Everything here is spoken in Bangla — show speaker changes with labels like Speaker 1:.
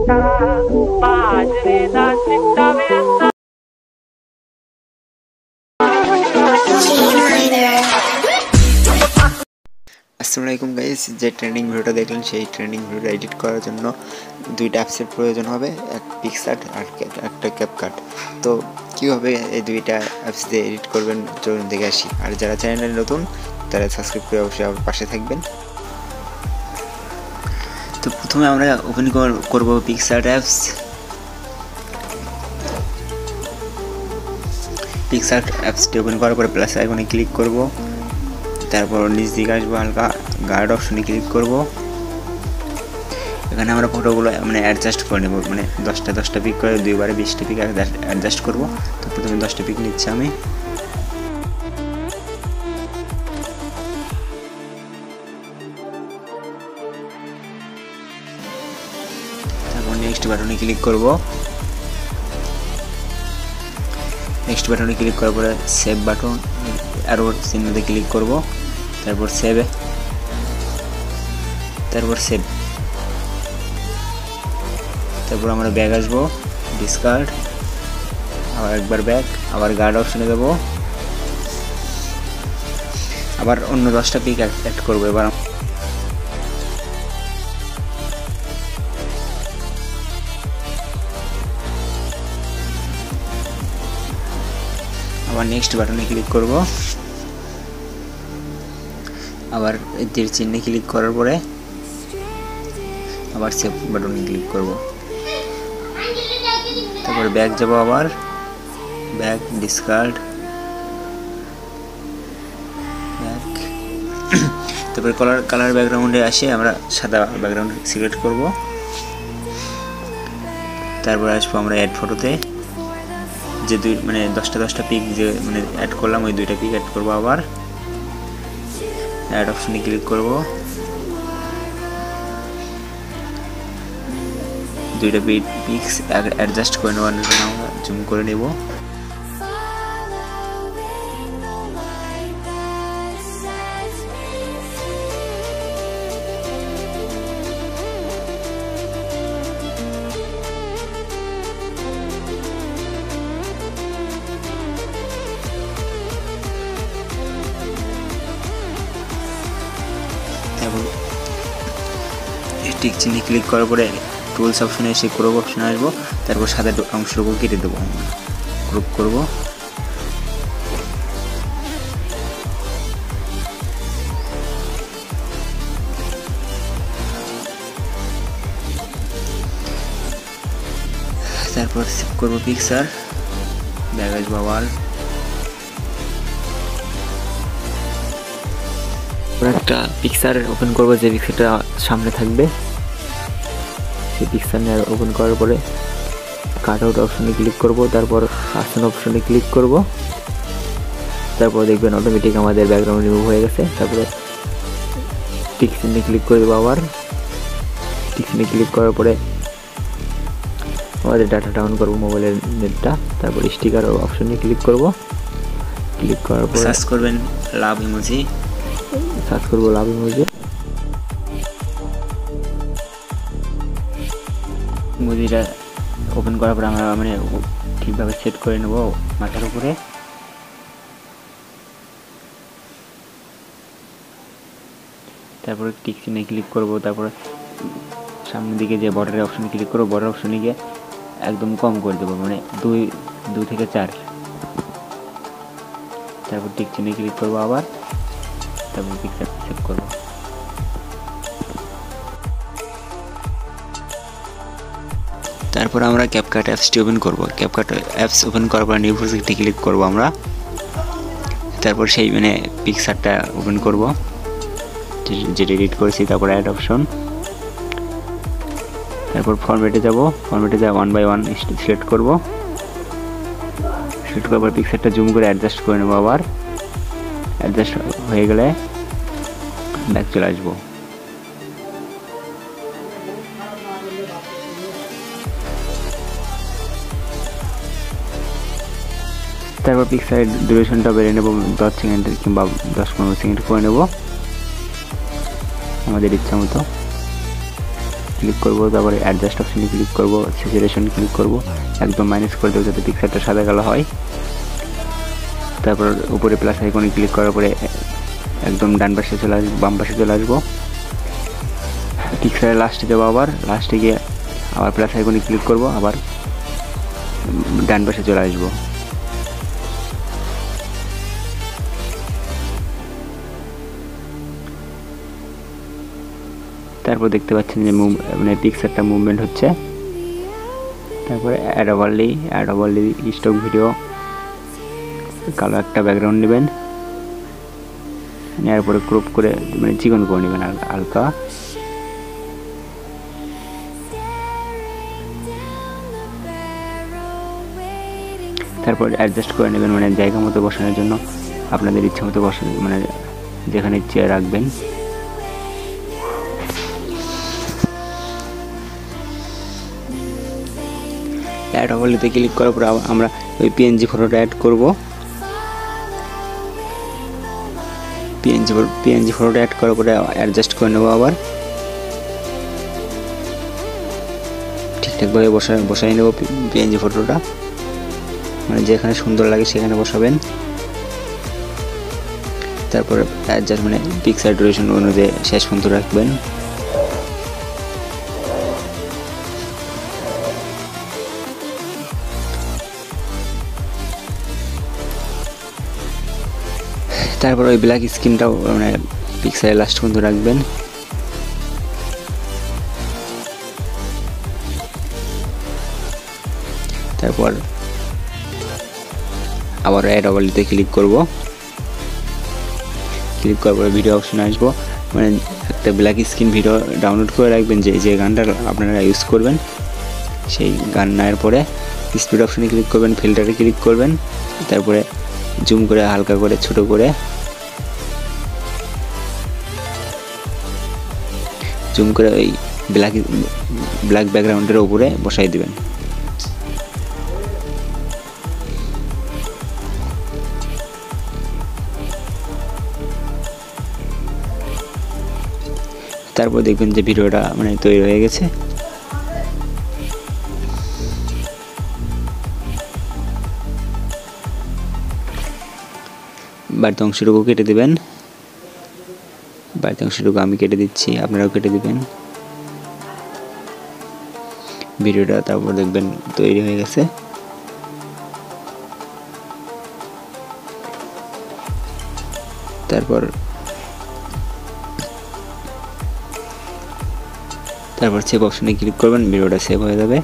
Speaker 1: আসসালামু আলাইকুম গাইস, যে ট্রেন্ডিং ভিডিওটা দেখলেন সেই ট্রেন্ডিং ভিডিওটা এডিট করার জন্য দুইটা অ্যাপসের প্রয়োজন হবে, এক পিক্সআর্ট আর একটা ক্যাপকাট। তো কীভাবে এই দুইটা অ্যাপস দিয়ে এডিট করবেন চলুন দেখে আসি। আর যারা চ্যানেলে নতুন তারা সাবস্ক্রাইব করে অবশ্যই আমার পাশে থাকবেন। তো প্রথমে আমরা ওপেন করব পিক্সআর্ট অ্যাপস। পিক্সআর্ট অ্যাপসটি ওপেন করার পরে প্লাস আইকনে ক্লিক করব, তারপর নিচ দিকে আসবো, হালকা গার্ড অপশনে ক্লিক করব। এখানে আমরা ফটোগুলো অ্যাডজাস্ট করে নেব, 10টা পিক করে দুইবারে 20টা পিক অ্যাডজাস্ট করব। তো প্রথমে 10টা পিক নিচ্ছি আমি। তারপর নেক্সট বাটনে ক্লিক করব। নেক্সট বাটনে ক্লিক করার পরে সেভ বাটন আরও চিহ্নতে ক্লিক করব, তারপর সেভ, তারপর আমরা ব্যাক আসবো, ডিসকার্ড, আবার একবার ব্যাক, আবার গার্ড অপশনে দেবো, আবার অন্য 10টা পিক অ্যাড করবো। এবার আবার নেক্সট বাটনে ক্লিক করব, আবার তীর চিহ্নে ক্লিক করার পরে আবার সেভ বাটনে ক্লিক করব, তারপর ব্যাক যাব, আবার ব্যাক, ডিসকার্ড, ব্যাক, তারপর কালার ব্যাকগ্রাউন্ডে আসে আমরা সাদা ব্যাকগ্রাউন্ড সিলেক্ট করব। তারপর আসবো আমরা অ্যাড ফটোতে, যে 10টা পিক যে অ্যাড করলাম ওই 2টা পিক অ্যাড করব। আবার অ্যাড অপশনে ক্লিক করব, 2টা পিক্স অ্যাডজাস্ট করে নেওয়ার জন্য আমরা জুম করে নেব। তারপর টিক চিহ্নে ক্লিক করার পরে টুলস অপশনে এসে ক্রপ অপশনে আসবো, তারপর সাদা অংশটুকু কেটে দেবো, ক্রপ করব। তারপর সেভ করবো পিকচার, ব্যাক আসবো, আবার একটা পিকচার ওপেন করবো, যে পিকচারটা সামনে থাকবে সেই পিকচার নিয়ে ওপেন করার পরে কাট আউট অপশনে ক্লিক করব, তারপর পার্সন অপশনে ক্লিক করব। তারপর দেখবেন অটোমেটিক আমাদের ব্যাকগ্রাউন্ড রিমুভ হয়ে গেছে। তারপরে টিক চিহ্নে ক্লিক করে দেবো, আবার টিক চিহ্নে ক্লিক করার পরে আমাদের ডাটা ডাউন করবো, মোবাইলের নেটটা। তারপর স্টিকার অপশনে ক্লিক করব, ক্লিক করার পর সার্চ করবেন লাভ ইমোজি, সার্চ করবো লাভ ইমোজি। ইমোজিটা ওপেন করার পর আমরা ঠিকভাবে সেট করে নেব মাথার উপরে। তারপরে টিক চিহ্নে ক্লিক করব, তারপরে সামনের দিকে যে বর্ডারের অপশনে ক্লিক করব, বর্ডার অপশনে গিয়ে একদম কম করে দেবো, 2 থেকে 4। তারপর টিক চিহ্নে ক্লিক করব আবার, তারপর পিকচার সেভ করব। তারপর আমরা ক্যাপকাট অ্যাপসটি ওপেন করব। ক্যাপকাট অ্যাপস ওপেন করার পর নিউ প্রজেক্টে ক্লিক করব আমরা। তারপর সেই পিকচারটা ওপেন করব যেটা এডিট করেছি। তারপর অ্যাড অপশন, তারপর ফরম্যাটে যাব, ফরম্যাটে যা 1 বাই 1 সিলেক্ট করব। সিলেক্ট করার পর পিকচারটা জুম করে অ্যাডজাস্ট করে নেব। আবার অ্যাডজাস্ট হয়ে গেলে ব্যাক চলে আসবো। তারপর পিক্সারের ডিউরেশনটা বেড়ে নেব 10 সেকেন্ড কিংবা 10-15 সেকেন্ড করে নেব আমাদের ইচ্ছা মতো। ক্লিক করব, তারপরে অ্যাডজাস্ট অপশনে ক্লিক করব, স্যাচুরেশন ক্লিক করব, একদম মাইনাস করে দেবো যাতে পিকচারটা সাদা কালো হয়। তারপর উপরে প্লাস আইকনে ক্লিক করার পরে একদম ডান পাশে চলে আসবো, বাম পাশে চলে আসবো, পিকচারের লাস্টে দেবো, আবার লাস্টে গিয়ে আবার প্লাস আইকনে ক্লিক করব, আবার ডান পাশে চলে আসবো। তারপর দেখতে পাচ্ছেন যে মানে পিকচারটা মুভমেন্ট হচ্ছে। তারপরে অ্যাড ওভারলি স্টক ভিডিও, কালো একটা ব্যাকগ্রাউন্ড নেবেন, নেওয়ার পরে ক্রপ করে মানে চিকন করে নেবেন হালকা। তারপর অ্যাডজাস্ট করে নেবেন, মানে জায়গা মতো বসানোর জন্য আপনাদের ইচ্ছা মতো মানে যেখানে চেয়ার রাখবেন। অ্যাড ওভারলিতে ক্লিক করার পর আমরা ওই পিএনজি ফটোটা অ্যাড করব। পিএনজি ফটোটা অ্যাড করার পরে অ্যাডজাস্ট করে নেব, আবার ঠিকঠাকভাবে বসাই নেব পিএনজি ফটোটা, মানে যেখানে সুন্দর লাগে সেখানে বসাবেন। তারপরে অ্যাডজাস্ট মানে পিকচার ডিউরেশন অনুযায়ী শেষ পর্যন্ত রাখবেন। তারপর ওই ব্ল্যাক স্ক্রিনটাও মানে পিক্সেলের লাস্ট পর্যন্ত রাখবেন। তারপর আবার অ্যাড ওভারলিতে ক্লিক করব, ক্লিক করার পরে ভিডিও অপশনে আসবো, মানে একটা ব্ল্যাক স্ক্রিন ভিডিও ডাউনলোড করে রাখবেন যে গানটা আপনারা ইউজ করবেন, সেই গান নেওয়ার পরে স্পিড অপশনে ক্লিক করবেন, ফিল্টারে ক্লিক করবেন, তারপরে জুম করে হালকা করে ছোট করে ওই ব্ল্যাক ব্যাকগ্রাউন্ডের উপরে বসাই দিবেন। তারপর দেখবেন যে ভিডিওটা মানে তৈরি হয়ে গেছে। বাড়তি অংশটুকু কেটে দেবেন, বাড়তি অংশটুকু আমি কেটে দিচ্ছি, আপনারাও কেটে দিবেন ভিডিওটা। তারপর দেখবেন তৈরি হয়ে গেছে। তারপর সেভ অপশনে ক্লিক করবেন, ভিডিওটা সেভ হয়ে যাবে।